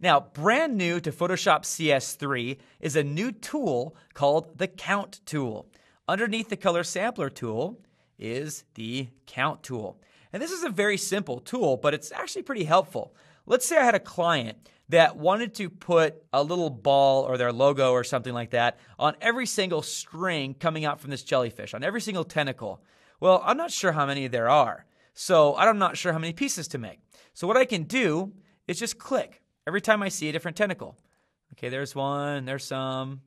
Now, brand new to Photoshop CS3 is a new tool called the Count tool. Underneath the Color Sampler tool is the Count tool. And this is a very simple tool, but it's actually pretty helpful. Let's say I had a client that wanted to put a little ball or their logo or something like that on every single string coming out from this jellyfish, on every single tentacle. Well, I'm not sure how many there are, so I'm not sure how many pieces to make. So what I can do is just click every time I see a different tentacle. Okay, there's one, there's some,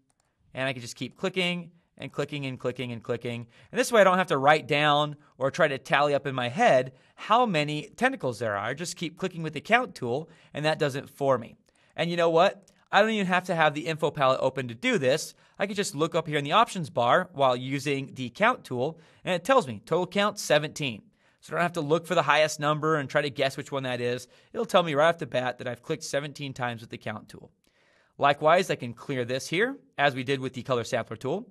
and I can just keep clicking and clicking and clicking and clicking. And this way I don't have to write down or try to tally up in my head how many tentacles there are. I just keep clicking with the Count tool, and that does it for me. And you know what? I don't even have to have the info palette open to do this. I can just look up here in the options bar while using the Count tool, and it tells me total count 17. So I don't have to look for the highest number and try to guess which one that is. It'll tell me right off the bat that I've clicked 17 times with the Count tool. Likewise, I can clear this here, as we did with the Color Sampler tool.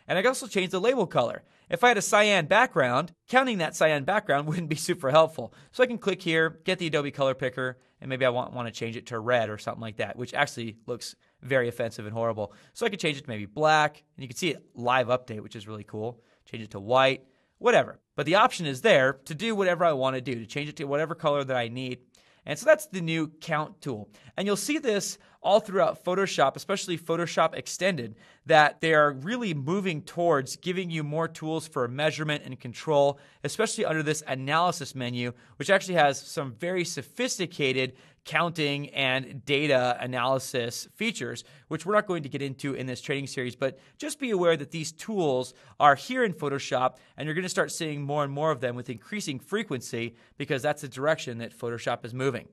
And I can also change the label color. If I had a cyan background, counting that cyan background wouldn't be super helpful. So I can click here, get the Adobe color picker, and maybe I want to change it to red or something like that, which actually looks very offensive and horrible. So I could change it to maybe black, and you can see it live update, which is really cool. Change it to white, whatever. But the option is there to do whatever I want to do, to change it to whatever color that I need. And so that's the new Count tool. And you'll see this all throughout Photoshop, especially Photoshop Extended, that they are really moving towards giving you more tools for measurement and control, especially under this analysis menu, which actually has some very sophisticated counting and data analysis features, which we're not going to get into in this training series, but just be aware that these tools are here in Photoshop, and you're going to start seeing more and more of them with increasing frequency because that's the direction that Photoshop is moving.